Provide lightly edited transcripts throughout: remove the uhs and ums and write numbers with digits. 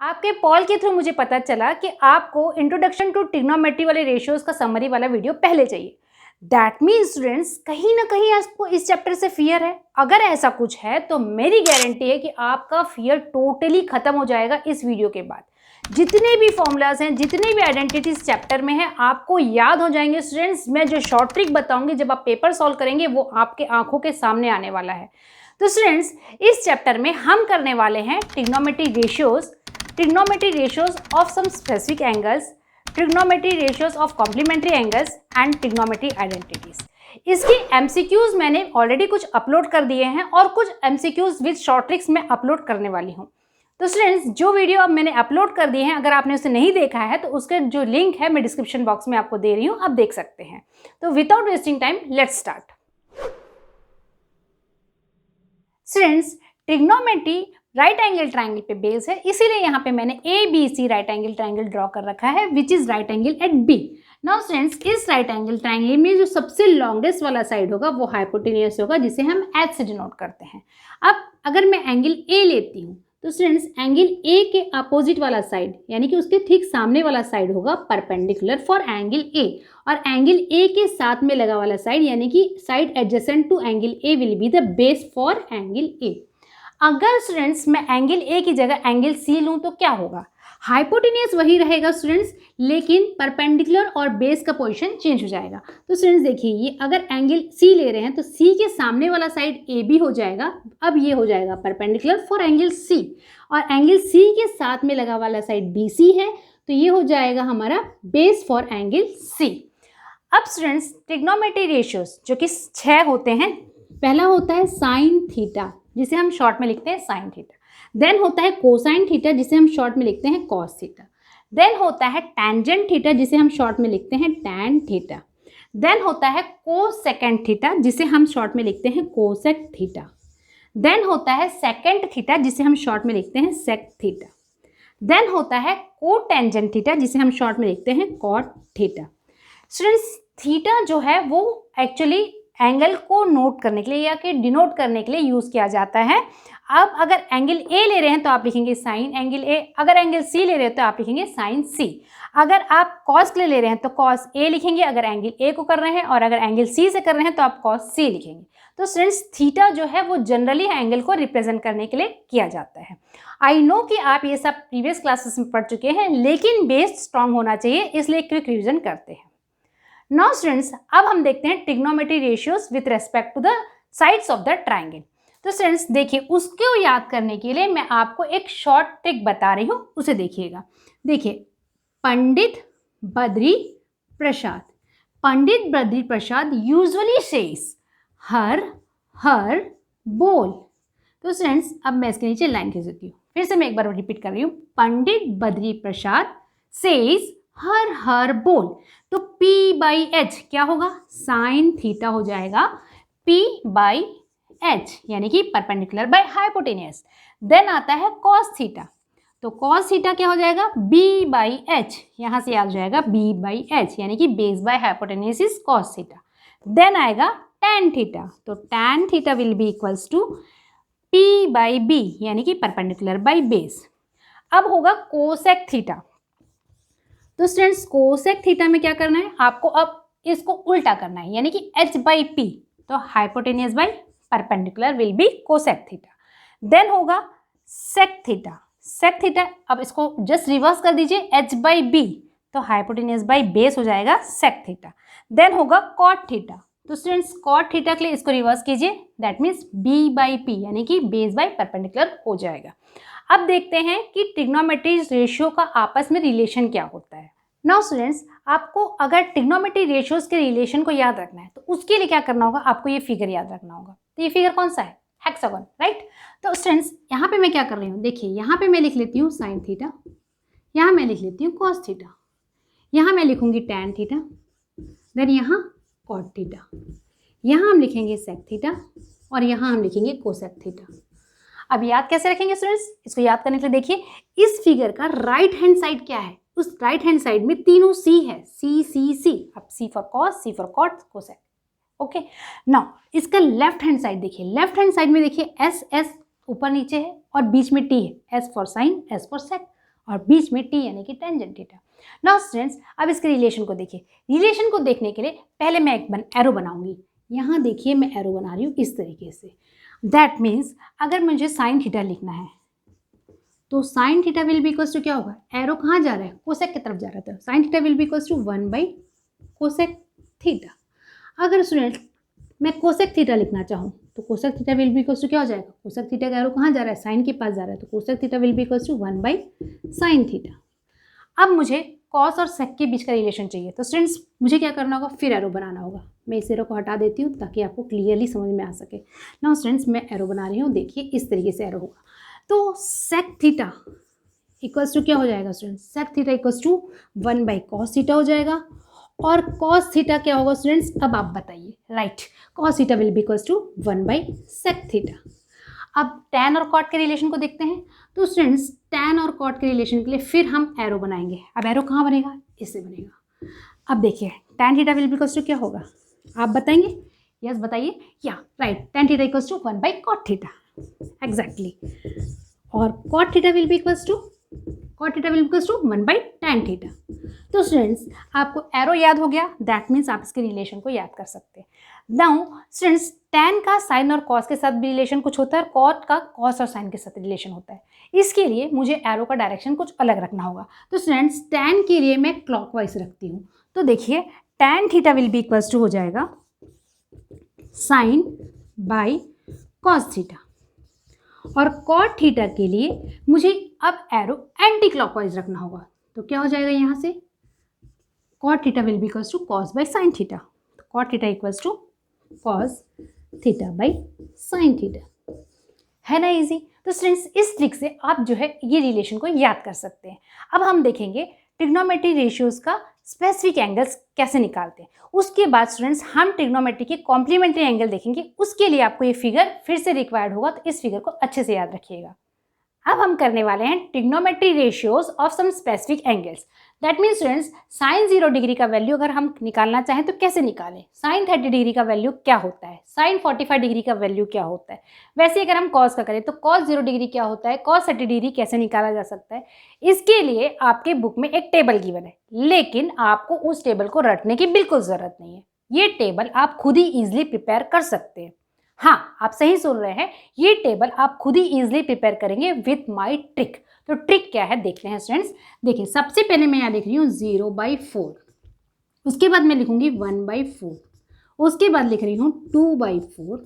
आपके पॉल के थ्रू मुझे पता चला कि आपको इंट्रोडक्शन टू ट्रिग्नोमेट्री वाले रेशियोज का समरी वाला वीडियो पहले चाहिए। दैट मीन्स स्टूडेंट्स, कहीं ना कहीं आपको इस चैप्टर से फियर है। अगर ऐसा कुछ है तो मेरी गारंटी है कि आपका फियर टोटली खत्म हो जाएगा इस वीडियो के बाद। जितने भी फॉर्मूलाज हैं, जितने भी आइडेंटिटीज चैप्टर में है, आपको याद हो जाएंगे स्टूडेंट्स। मैं जो शॉर्ट ट्रिक बताऊंगी जब आप पेपर सॉल्व करेंगे वो आपके आंखों के सामने आने वाला है। तो स्टूडेंट्स, इस चैप्टर में हम करने वाले हैं trigonometry ratios of some specific angles, trigonometry ratios of complementary angles and trigonometry identities। इसकी MCQs मैंने ऑलरेडी कुछ अपलोड कर दिए हैं और कुछ MCQs विद शॉर्ट ट्रिक्स मैं अपलोड करने वाली हूँ। तो स्टूडेंट्स, जो वीडियो अब मैंने अपलोड कर दिए हैं, अगर आपने उसे नहीं देखा है तो उसके जो लिंक है मैं डिस्क्रिप्शन बॉक्स में आपको दे रही हूँ, आप देख सकते हैं। तो without wasting time let's start. Students, trigonometry right angle triangle पे बेस है, इसीलिए यहाँ पे मैंने ABC right angle triangle draw कर रखा है which is right angle at B। Now students, इस राइट एंगल ट्राइंगल में जो सबसे लॉन्गेस्ट वाला साइड होगा वो हाइपोटेन्यूस होगा, जिसे हम H से डिनोट करते हैं। अब अगर मैं एंगल A लेती हूँ तो स्टूडेंट्स, एंगल A के अपोजिट वाला साइड यानी कि उसके ठीक सामने वाला साइड होगा परपेंडिकुलर फॉर एंगल A, और एंगल A के साथ में लगा वाला साइड यानी कि side adjacent to angle A will be the base for angle A। अगर स्टूडेंट्स मैं एंगल ए की जगह एंगल सी लूँ तो क्या होगा? हाइपोटेन्यूस वही रहेगा स्टूडेंट्स, लेकिन परपेंडिकुलर और बेस का पोजीशन चेंज हो जाएगा। तो स्टूडेंट्स देखिए, ये अगर एंगल सी ले रहे हैं तो सी के सामने वाला साइड ए बी हो जाएगा। अब ये हो जाएगा परपेंडिकुलर फॉर एंगल सी, और एंगल सी के साथ में लगा वाला साइड बी सी है तो ये हो जाएगा हमारा बेस फॉर एंगल सी। अब स्टूडेंट्स, ट्रिग्नोमेट्री रेशियोज जो कि 6 होते हैं। पहला होता है साइन थीटा, जिसे हम शॉर्ट में लिखते हैं साइन थीटा। देन होता है कोसाइन थीटा, जिसे हम शॉर्ट में लिखते हैं कॉस थीटा। देन होता है टैंजेंट थीटा, जिसे हम शॉर्ट में लिखते हैं टैन थीटा। देन होता है कोसेकेंट थीटा, जिसे हम शॉर्ट में लिखते हैं कोसेक थीटा। देन होता है सेकेंट थीटा, जिसे हम शॉर्ट में लिखते हैं सेक थीटा। देन होता है कोटेंजेंट थीटा, जिसे हम शॉर्ट में लिखते हैं कॉट थीटा। स्टूडेंट्स, थीटा जो है वो एक्चुअली एंगल को नोट करने के लिए या कि डिनोट करने के लिए यूज़ किया जाता है। अब अगर एंगल ए ले रहे हैं तो आप लिखेंगे साइन एंगल ए, अगर एंगल सी ले रहे हैं तो आप लिखेंगे साइन सी। अगर आप कॉस के लिए ले रहे हैं तो कॉस ए लिखेंगे अगर एंगल ए को कर रहे हैं, और अगर एंगल सी से कर रहे हैं तो आप कॉस सी लिखेंगे। तो स्टूडेंट्स, थीटा जो है वो जनरली एंगल को रिप्रेजेंट करने के लिए किया जाता है। आई नो कि आप ये सब प्रीवियस क्लासेस में पढ़ चुके हैं, लेकिन बेस स्ट्रांग होना चाहिए, इसलिए क्विक रिविजन करते हैं। नाउ स्टूडेंट्स, अब हम देखते हैं trigonometry ratios with respect to the sides of the triangle. तो स्टूडेंट्स देखिए, उसको याद करने के लिए मैं आपको एक शॉर्ट ट्रिक बता रही हूँ, उसे देखिएगा। देखिए, पंडित बद्री प्रसाद, पंडित बद्री प्रसाद यूजुअली सेज हर हर बोल। तो स्टूडेंट्स, अब मैं इसके नीचे लाइन खींच देती हूँ, फिर से मैं एक बार रिपीट कर रही हूँ। पंडित बद्री प्रसाद सेज हर हर बोल। तो P बाई एच क्या होगा? साइन थीटा हो जाएगा P बाई एच, यानी कि परपेंडिकुलर बाय हाइपोटेन्यूस। देन आता है कॉस थीटा, तो कॉस थीटा क्या हो जाएगा? B बाई एच, यहाँ से आ जाएगा B बाई एच, यानी कि base by hypotenuse is cos theta. Then आएगा टैन थीटा, तो tan theta will be equals to P by B, यानी कि परपेंडिकुलर बाय बेस। अब होगा कोसेक थीटा। तो स्टूडेंट्स, कोसेक थीटा में क्या करना है आपको? अब इसको उल्टा करना है, यानी कि H बाई P, तो hypotenuse by perpendicular will be cosec theta. Then होगा सेक थीटा, सेक थीटा, अब इसको जस्ट रिवर्स कर दीजिए, H बाई B, तो हाइपोटेन्यूस बाई बेस हो जाएगा सेक थीटा। देन होगा कॉट थीटा, तो स्टूडेंट्स कॉट थीटा के लिए इसको रिवर्स कीजिए, that means B by P, यानी कि बेस बाई परपेंडिकुलर हो जाएगा। अब देखते हैं कि ट्रिग्नोमेट्री रेशियो का आपस में रिलेशन क्या होता है। नाउ स्टूडेंट्स, आपको अगर ट्रिग्नोमेट्री रेशियोज के रिलेशन को याद रखना है तो उसके लिए क्या करना होगा? आपको ये फिगर याद रखना होगा। तो ये फिगर कौन सा है? Hexagon, right. तो स्टूडेंट्स, यहाँ पे मैं क्या कर रही हूँ? देखिए, यहाँ पे मैं लिख लेती हूँ साइन थीटा, यहाँ मैं लिख लेती हूँ कॉस थीटा, यहाँ मैं लिखूंगी टैन थीटा, देन यहाँ कॉट थीटा, यहाँ हम लिखेंगे सेक थीटा, और यहाँ हम लिखेंगे कोसेक थीटा। अब याद कैसे रखेंगे स्टूडेंट्स? इसको याद करने के लिए देखिए, इस फिगर का राइट हैंड साइड क्या है? उस राइट हैंड साइड में तीनों सी है, सी सी सी। अब C for cos, C for cot, cosec. Okay, now इसका लेफ्ट हैंड साइड देखिए, लेफ्ट हैंड साइड में देखिए एस एस ऊपर नीचे है और बीच में टी है, S for sine, S for sec. और बीच में टी यानी कि टेंजेंट थीटा। नाउ स्टूडेंट्स अब इसके रिलेशन को देखिए। रिलेशन को देखने के लिए पहले मैं एक एरो बनाऊंगी। यहाँ देखिए मैं एरो बना रही हूँ इस तरीके से। दैट मीन्स अगर मुझे साइन थीटा लिखना है तो sine theta will be equals to क्या होगा, एरो कहाँ जा रहा है, कोसेक की तरफ जा रहा था, sine theta will be equals to 1 by cosec theta. अगर स्टूडेंट मैं कोसेक थीटा लिखना चाहूँ तो cosec theta will be equals to क्या हो जाएगा, कोसेक थीटा का एरो कहाँ जा रहा है, साइन के पास जा रहा है, तो cosec theta will be equals to 1 by sine theta. अब मुझे कॉस और सेक के बीच का रिलेशन चाहिए, तो स्टूडेंट्स मुझे क्या करना होगा, फिर एरो बनाना होगा। मैं इस एरो को हटा देती हूँ ताकि आपको क्लियरली समझ में आ सके। नाउ स्टूडेंट्स मैं एरो बना रही हूँ, देखिए इस तरीके से एरो होगा। तो सेक थीटा इक्वल्स टू क्या हो जाएगा students, sec theta equals to 1 by cos theta हो जाएगा। और कॉस थीटा क्या होगा स्टूडेंट्स, अब आप बताइए। Right, cos theta will be equals to 1 by sec theta. अब टैन और कॉट के रिलेशन को देखते हैं। तो स्टूडेंट्स टैन और कॉट के रिलेशन के लिए फिर हम एरो बनाएंगे। अब एरो कहाँ बनेगा, इससे बनेगा। अब देखिए tan theta will be equals to क्या होगा, आप बताएंगे, यस बताइए। Yeah right, tan theta equals to 1 by cot theta, exactly. और cot theta will be equals to 1 by tan theta. तो स्टूडेंट्स आपको एरो याद हो गया, दैट मीन्स आप इसके रिलेशन को याद कर सकते हैं। नाउ स्टूडेंट्स टैन का साइन और कॉस के साथ भी रिलेशन कुछ होता है और कॉट का कॉस और साइन के साथ रिलेशन होता है। इसके लिए मुझे एरो का डायरेक्शन कुछ अलग रखना होगा। तो स्टूडेंट्स टैन के लिए मैं क्लॉकवाइज रखती हूँ। तो देखिए tan theta will be equals to हो जाएगा साइन बाई कॉस थीटा। और कॉट थीटा के लिए मुझे अब एरो एंटी क्लॉकवाइज रखना होगा। तो क्या हो जाएगा यहाँ से, cot theta will be equals to cos by sine theta. Cot theta equals to cos theta by sine theta, है ना इजी। तो स्टूडेंट्स इस ट्रिक से आप जो है ये रिलेशन को याद कर सकते हैं। अब हम देखेंगे ट्रिग्नोमेट्री रेशियोज का स्पेसिफिक एंगल्स कैसे निकालते हैं। उसके बाद स्टूडेंट्स हम ट्रिग्नोमेट्री के कॉम्प्लीमेंट्री एंगल देखेंगे। उसके लिए आपको ये फिगर फिर से रिक्वायर्ड होगा, तो इस फिगर को अच्छे से याद रखिएगा। अब हम करने वाले हैं trigonometry ratios of some specific angles. That means students sine 0 degree का वैल्यू अगर हम निकालना चाहें तो कैसे निकालें, साइन 30 डिग्री का वैल्यू क्या होता है, साइन 45 डिग्री का वैल्यू क्या होता है। वैसे अगर हम कॉस का करें तो कॉस 0 डिग्री क्या होता है, कॉस 30 डिग्री कैसे निकाला जा सकता है। इसके लिए आपके बुक में एक टेबल गिवन है, लेकिन आपको उस टेबल को रटने की बिल्कुल ज़रूरत नहीं है। ये टेबल आप खुद ही ईजिली प्रिपेयर कर सकते हैं। हाँ, आप सही सुन रहे हैं, ये टेबल आप खुद ही इजीली प्रिपेयर करेंगे विथ माय ट्रिक। तो ट्रिक क्या है देखते हैं स्टूडेंट्स। देखिए सबसे पहले मैं यहाँ लिख रही हूँ 0/4, उसके बाद मैं लिखूंगी 1/4, उसके बाद लिख रही हूँ 2/4,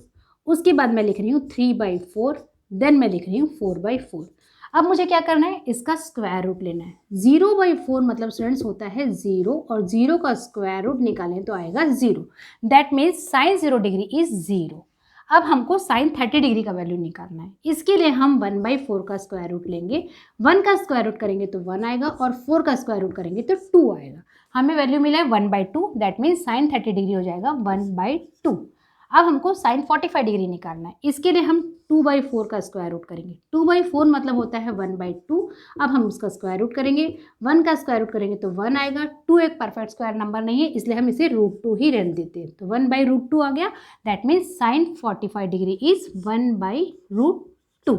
उसके बाद मैं लिख रही हूँ 3/4, देन मैं लिख रही हूँ 4/4। अब मुझे क्या करना है, इसका स्क्वायर रूट लेना है। 0/4 मतलब स्टूडेंट्स होता है 0 और 0 का स्क्वायर रूट निकालें तो आएगा 0। That means sign 0 degree is 0। अब हमको साइन 30 डिग्री का वैल्यू निकालना है। इसके लिए हम 1/4 का स्क्वायर रूट लेंगे। 1 का स्क्वायर रूट करेंगे तो 1 आएगा और 4 का स्क्वायर रूट करेंगे तो 2 आएगा। हमें वैल्यू मिला है 1/2, दैट मीन्स साइन 30 डिग्री हो जाएगा 1/2। अब हमको साइन 45 डिग्री निकालना है। इसके लिए हम 2/4 का स्क्वायर रूट करेंगे। 2/4 मतलब होता है 1/2। अब हम उसका स्क्वायर रूट करेंगे, 1 का स्क्वायर रूट करेंगे तो 1 आएगा। 2 एक परफेक्ट स्क्वायर नंबर नहीं है, इसलिए हम इसे √2 ही रहने देते हैं। तो 1/√2 आ गया। That means sign 45 degree is 1/√2।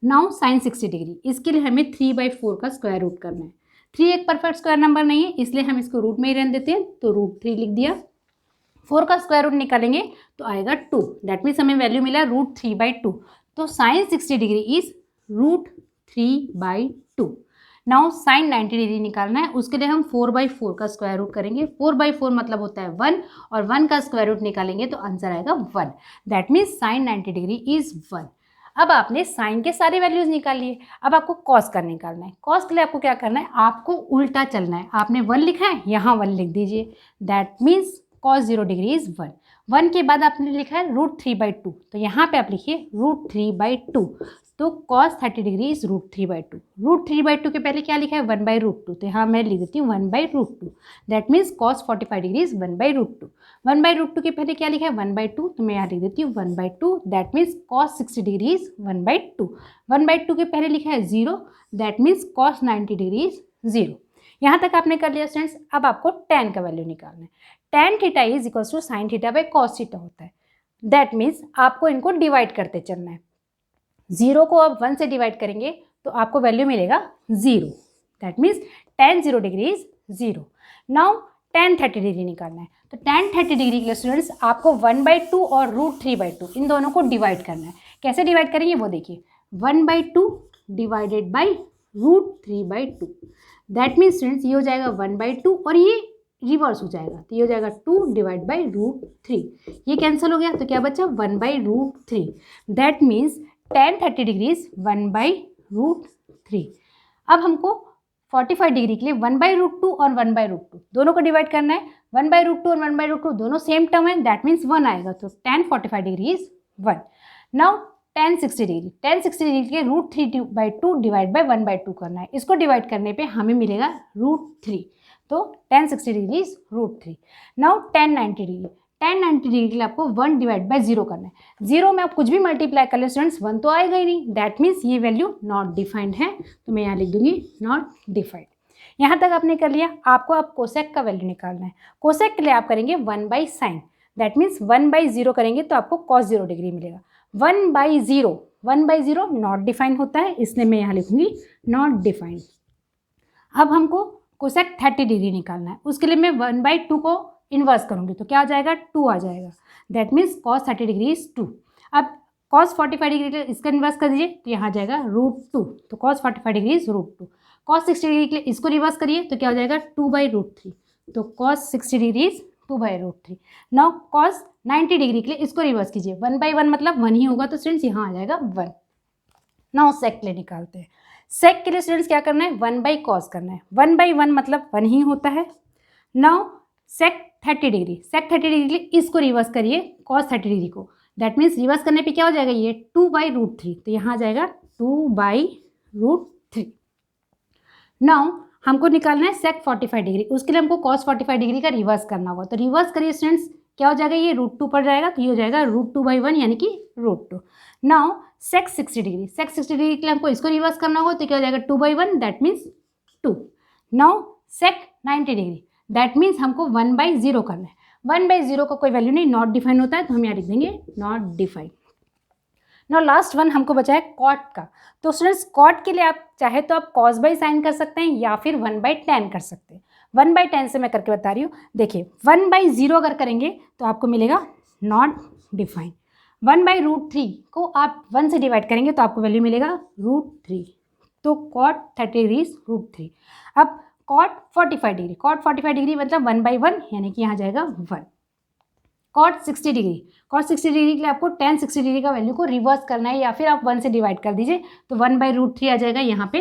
Now sine 60 degree, इसके लिए हमें 3/4 का स्क्वायर रूट करना है। 3 एक परफेक्ट स्क्वायर नंबर नहीं है, इसलिए हम इसको रूट में ही रहने देते हैं, तो √3 लिख दिया। 4 का स्क्वायर रूट निकालेंगे तो आएगा 2। दैट मीन्स हमें वैल्यू मिला √3/2। तो sine 60 degree is √3/2। Now sine 90 degree निकालना है, उसके लिए हम 4/4 का स्क्वायर रूट करेंगे। 4/4 मतलब होता है 1 और 1 का स्क्वायर रूट निकालेंगे तो आंसर आएगा 1। That means sign 90 degree is 1। अब आपने साइन के सारे वैल्यूज निकाल लिए। अब आपको कॉस का निकालना है। कॉस के लिए आपको क्या करना है, आपको उल्टा चलना है। आपने 1 लिखा है, यहाँ 1 लिख दीजिए। That means cos 0 degree is 1। 1 के बाद आपने लिखा है √3/2, तो यहाँ पे आप लिखिए √3/2। तो cos 30 डिग्री इज √3/2। √3/2 के पहले क्या लिखा है 1/√2, तो यहाँ मैं लिख देती हूँ 1/√2। That means cos 45 degree is 1/√2। 1/√2 के पहले क्या लिखा है 1/2, तो मैं यहाँ लिख देती हूँ 1/2। That means cos 60 degree is 1/2। 1/2 के पहले लिखा है 0, that means cos 90 degree is 0। यहाँ तक आपने कर लिया स्टूडेंट्स। अब आपको tan का वैल्यू निकालना है। tan theta is equals to sine theta by cos theta होता है। दैट मीन्स आपको इनको डिवाइड करते चलना है। 0 को अब 1 से डिवाइड करेंगे तो आपको वैल्यू मिलेगा 0। That means tan 0 degree is 0। Now tan 30 degree निकालना है, तो tan 30 डिग्री के लिए स्टूडेंट्स आपको 1/2 और √3/2 इन दोनों को डिवाइड करना है। कैसे डिवाइड करेंगे वो देखिए, 1/2 divided by √3/2। That means students ये हो जाएगा 1/2 और ये रिवर्स हो जाएगा, तो ये हो जाएगा 2 डिवाइड बाई √3। ये कैंसिल हो गया तो क्या बचा 1/√3। That means tan 30 degree is 1/√3। अब हमको 45 डिग्री के लिए 1/√2 और 1/√2 दोनों को डिवाइड करना है। 1/√2 और 1/√2 दोनों सेम टर्म है, दैट मीन्स 1 आएगा, तो tan 45 degree is 1। Now tan 60 degree, tan 60 degree के लिए √3/2 डिवाइड बाई 1/2 करना है। इसको डिवाइड करने पे हमें मिलेगा √3, तो tan 60 degree is √3। Now tan 90 degree, tan 90 degree के लिए आपको 1 डिवाइड बाई 0 करना है। 0 में आप कुछ भी मल्टीप्लाई कर ले स्टूडेंट्स 1 तो आएगा ही नहीं, दैट मीन्स ये वैल्यू नॉट डिफाइंड है, तो मैं यहाँ लिख दूंगी नॉट डिफाइंड। यहाँ तक आपने कर लिया। आपको अब कोसेक का वैल्यू निकालना है। कोसेक के लिए आप करेंगे 1/sin, दैट मीन्स 1/0 करेंगे तो आपको cos 0 डिग्री मिलेगा। 1/0 नॉट डिफाइंड होता है, इसलिए मैं यहाँ लिखूंगी नॉट डिफाइंड। अब हमको कोसेक 30 डिग्री निकालना है, उसके लिए मैं 1/2 को इन्वर्स करूंगी तो क्या आ जाएगा 2 आ जाएगा। That means cos 30 degree is 2। अब cos 45 डिग्री के इसका इन्वर्स कर दीजिए तो यहाँ आ जाएगा √2, तो cos 45 degree is √2। cos 60 degree के लिए इसको रिवर्स करिए तो क्या हो जाएगा 2/√3, तो cos 60 degree is 2/√3। Now cos 90 degree के लिए इसको रिवर्स कीजिए, 1/1 मतलब 1 ही होगा, तो स्टूडेंट्स यहाँ आ जाएगा 1। नाउ सेक के लिए निकालते हैं। सेक के लिए स्टूडेंट्स क्या करना है 1/cos करना है, 1/1 मतलब 1 ही होता है। नाउ सेक 30 डिग्री, सेक 30 डिग्री के लिए इसको रिवर्स करिए cos 30 डिग्री को, दैट मीन्स रिवर्स करने पे क्या हो जाएगा ये 2/√3, तो यहाँ आ जाएगा 2/√3। नाउ हमको निकालना है सेक 45 डिग्री, उसके लिए हमको cos 45 डिग्री का रिवर्स करना होगा, तो रिवर्स करिए स्टूडेंट्स, क्या हो जाएगा ये √2 पर जाएगा, तो ये हो जाएगा √2/1 यानी कि √2। नाउ सेक 60 डिग्री, सेक 60 डिग्री के लिए हमको इसको रिवर्स करना होगा, तो क्या हो जाएगा 2/1 that means 2। Now sec 90 degree, that means हमको 1/0 करना है। 1/0 का कोई वैल्यू नहीं, नॉट डिफाइन होता है, तो हम यहाँ लिख देंगे not define. Now last one हमको बचा है कॉट का, तो स्टूडेंट्स कॉट के लिए आप चाहे तो आप cos/sin कर सकते हैं या फिर 1/tan कर सकते हैं। 1/tan से मैं करके बता रही हूँ, देखिए 1/0 अगर करेंगे तो आपको मिलेगा नॉट डिफाइन। 1/√3 को आप 1 से डिवाइड करेंगे तो आपको वैल्यू मिलेगा √3, तो cot 30 डिग्री √3। अब cot 45 डिग्री, cot 45 डिग्री मतलब 1/1 यानी कि यहाँ जाएगा 1। cot 60 डिग्री, cot 60 डिग्री के लिए आपको tan 60 डिग्री का वैल्यू को रिवर्स करना है या फिर आप 1 से डिवाइड कर दीजिए, तो 1/√3 आ जाएगा यहाँ पे,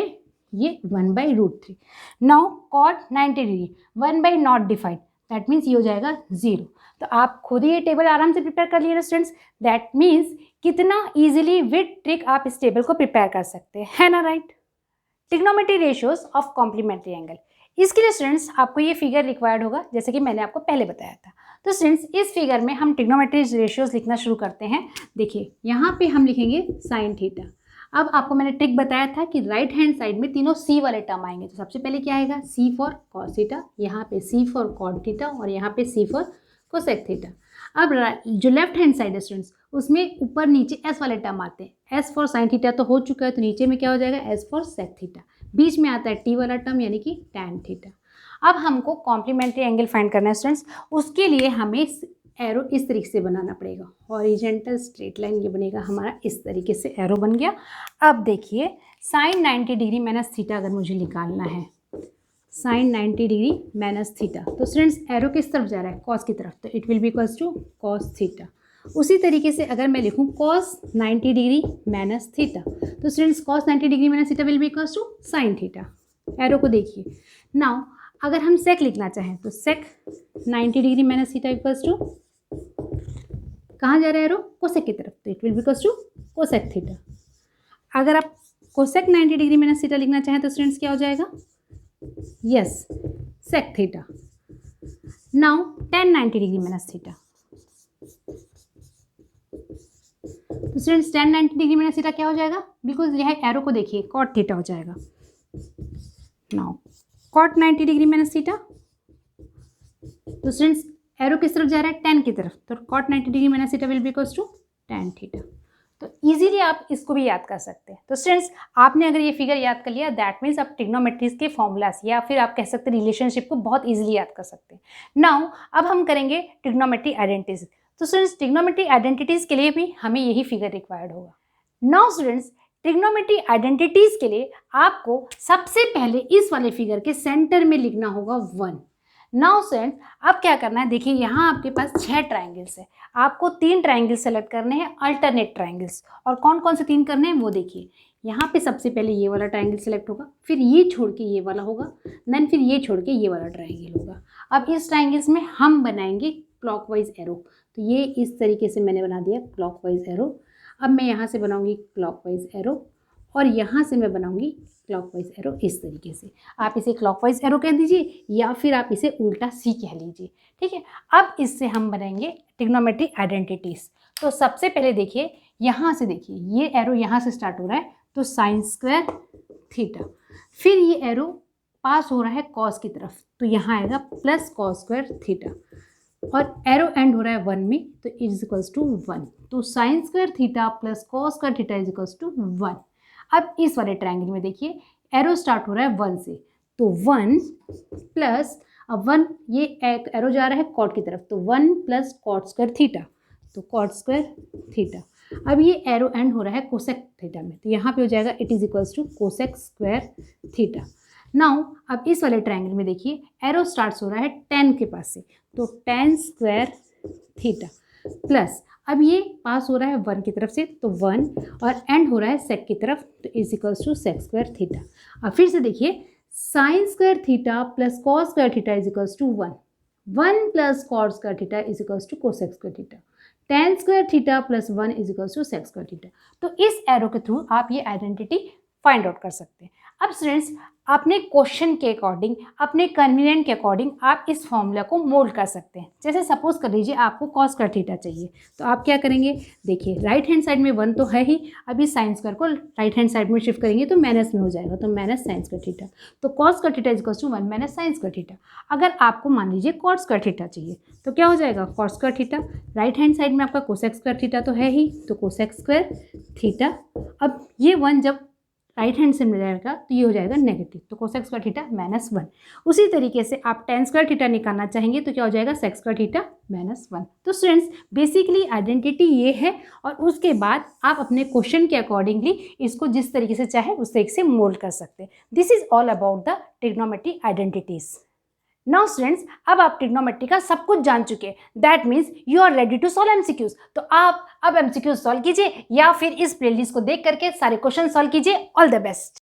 ये 1/√3। नाउ cot 90 डिग्री, 1/नॉट डिफाइंड, दैट मीन्स ये हो जाएगा 0। तो आप खुद ही ये टेबल आराम से प्रिपेयर कर लिए स्टूडेंट्स, दैट मीन्स कितना ईजिली विद ट्रिक आप इस टेबल को प्रिपेयर कर सकते हैं, है ना, right. Trigonometry ratios of complementary angle, इसके लिए स्टूडेंट्स आपको ये फिगर रिक्वायर्ड होगा, जैसे कि मैंने आपको पहले बताया था। तो स्टूडेंट्स इस फिगर में हम ट्रिग्नोमेट्री रेशियोज लिखना शुरू करते हैं। देखिए यहाँ पे हम लिखेंगे साइन थीटा। अब आपको मैंने ट्रिक बताया था कि राइट हैंड साइड में तीनों सी वाले टर्म आएंगे, तो सबसे पहले क्या आएगा सी फॉर कॉस थीटा, यहाँ पे सी फॉर कॉट थीटा और यहाँ पे सी फॉर कोसेक थीटा। अब जो लेफ्ट हैंड साइड है स्टूडेंट्स उसमें ऊपर नीचे एस वाले टर्म आते हैं। एस फॉर साइन थीटा तो हो चुका है, तो नीचे में क्या हो जाएगा एस फॉर सेक थीटा, बीच में आता है टी वाला टर्म यानी कि टैन थीटा। अब हमको कॉम्प्लीमेंट्री एंगल फाइंड करना है स्टूडेंट्स, उसके लिए हमें एरो इस तरीके से बनाना पड़ेगा, हॉरिजेंटल स्ट्रेट लाइन ये बनेगा हमारा, इस तरीके से एरो बन गया। अब देखिए साइन 90 डिग्री माइनस थीटा अगर मुझे निकालना है, साइन 90 डिग्री माइनस थीटा, तो स्टूडेंट्स एरो किस तरफ जा रहा है कॉस की तरफ, तो it will be equals to cos theta. उसी तरीके से अगर मैं लिखूँ cos 90 डिग्री माइनस थीटा, तो students cos 90 degree minus theta will be equals to sine theta. Arrow को देखिए। नाउ अगर हम सेक लिखना चाहें तो sec 90 degree minus theta equals to, कहाँ जा रहा है एरो कोसेक की तरफ, तो it will be equals to cosec theta. अगर आप कोसेक 90 डिग्री माइनस थीटा लिखना चाहें तो स्टूडेंट्स क्या हो जाएगा, yes sec theta. Now tan 90 degree minus theta, तो students tan 90 degree minus theta क्या हो जाएगा, बिल्कुल यह एरो को देखिए कॉट थीटा हो जाएगा। Now cot 90 degree minus theta, तो स्टूडेंट्स एरो किस तरफ जा रहा है tan की तरफ, तो cot 90 degree minus theta will be equals to tan theta. तो इजीली आप इसको भी याद कर सकते हैं। तो स्टूडेंट्स, आपने अगर ये फिगर याद कर लिया, दैट मीन्स आप ट्रिग्नोमेट्रीज के फॉर्मूलास या फिर आप कह सकते हैं रिलेशनशिप को बहुत इजीली याद कर सकते हैं। नाउ अब हम करेंगे ट्रिग्नोमेट्री आइडेंटिटीज। तो स्टूडेंट्स, ट्रिग्नोमेट्री आइडेंटिटीज के लिए भी हमें यही फिगर रिक्वायर्ड होगा। नाउ स्टूडेंट्स, ट्रिग्नोमेट्री आइडेंटिटीज के लिए आपको सबसे पहले इस वाले फिगर के सेंटर में लिखना होगा 1। नाउ स्टूडेंट, अब क्या करना है, देखिए यहाँ आपके पास 6 ट्राइंगल्स है, आपको 3 ट्राइंगल सेलेक्ट करने हैं, अल्टरनेट ट्राइंगल्स। और कौन कौन से 3 करने हैं वो देखिए। यहाँ पे सबसे पहले ये वाला ट्राइंगल सेलेक्ट होगा, फिर ये छोड़ के ये वाला होगा, देन फिर ये छोड़ के ये वाला ट्राइंगल होगा। अब इस ट्राइंगल्स में हम बनाएंगे क्लॉकवाइज एरो। तो ये इस तरीके से मैंने बना दिया क्लॉकवाइज एरो। अब मैं यहाँ से बनाऊँगी क्लॉकवाइज एरो और यहाँ से मैं बनाऊँगी क्लॉकवाइज एरो इस तरीके से। आप इसे क्लॉकवाइज एरो कह दीजिए या फिर आप इसे उल्टा सी कह लीजिए, ठीक है। अब इससे हम बनाएंगे ट्रिग्नोमेट्री आइडेंटिटीज। तो सबसे पहले देखिए, यहाँ से देखिए ये एरो यहाँ से स्टार्ट हो रहा है, तो साइन स्क्वायर थीटा, फिर ये एरो पास हो रहा है कॉस की तरफ, तो यहाँ आएगा प्लस कॉस स्क्वायर थीटा, और एरो एंड हो रहा है 1 में, तो इज इक्वल्स टू 1। तो sine square theta plus cos square theta is equals to 1। अब इस वाले ट्रायंगल में देखिए एरो स्टार्ट हो रहा है 1 से, तो 1 प्लस, अब 1 ये एरो जा रहा है कॉट की तरफ, तो 1 प्लस कॉट स्क्वायर थीटा, तो कॉट स्क्वायर थीटा। अब ये एरो एंड हो रहा है कोसेक थीटा में, तो यहाँ पे हो जाएगा it is equals to cosec square theta. Now अब इस वाले ट्रायंगल में देखिए एरो स्टार्ट हो रहा है 10 के पास से, तो tan स्क्वायर थीटा प्लस, अब ये पास हो रहा है 1 की तरफ से, तो 1 और एंड हो रहा है सेक की तरफ, तो is equals to sec square theta. अब फिर से देखिए sine square theta plus cos square theta is equals to 1, 1 plus cos square theta is equals to cosec square theta, tan square theta plus 1 is equals to sec square theta. तो इस arrow के through आप ये identity find out कर सकते हैं। अब students, अपने क्वेश्चन के अकॉर्डिंग, अपने कन्वीनियंट के अकॉर्डिंग आप इस फॉर्मूला को मोल्ड कर सकते हैं। जैसे सपोज कर लीजिए आपको कॉस स्क्वायर थीटा चाहिए, तो आप क्या करेंगे, देखिए राइट हैंड साइड में 1 तो है ही, अभी साइन स्क्वायर को राइट हैंड साइड में शिफ्ट करेंगे तो माइनस में हो जाएगा, तो माइनस साइन स्क्वायर थीटा, तो cos square theta is equals to 1 minus sine square theta. अगर आपको मान लीजिए कॉट स्क्वायर थीटा चाहिए, तो क्या हो जाएगा, cot square theta, right hand side में आपका कोसेक स्क्वायर थीटा तो है ही, तो कोसेक स्क्वायर थीटा। अब ये 1 जब राइट हैंड से मिल जाएगा तो ये हो जाएगा नेगेटिव, तो कोसेक स्क्वायर थीटा माइनस 1। उसी तरीके से आप tan स्क्वायर थीटा निकालना चाहेंगे तो क्या हो जाएगा, सेक स्क्वायर थीटा माइनस 1। तो स्टूडेंट्स, बेसिकली आइडेंटिटी ये है, और उसके बाद आप अपने क्वेश्चन के अकॉर्डिंगली इसको जिस तरीके से चाहे उस तरीके से मोल्ड कर सकते हैं। This is all about the trigonometry identities. Now students, अब आप ट्रिग्नोमेट्री का सब कुछ जान चुके हैं, that means you are ready to solve MCQs. तो आप अब एमसीक्यूज सॉल्व कीजिए या फिर इस प्लेलिस्ट को देख करके सारे क्वेश्चन सॉल्व कीजिए। All the best.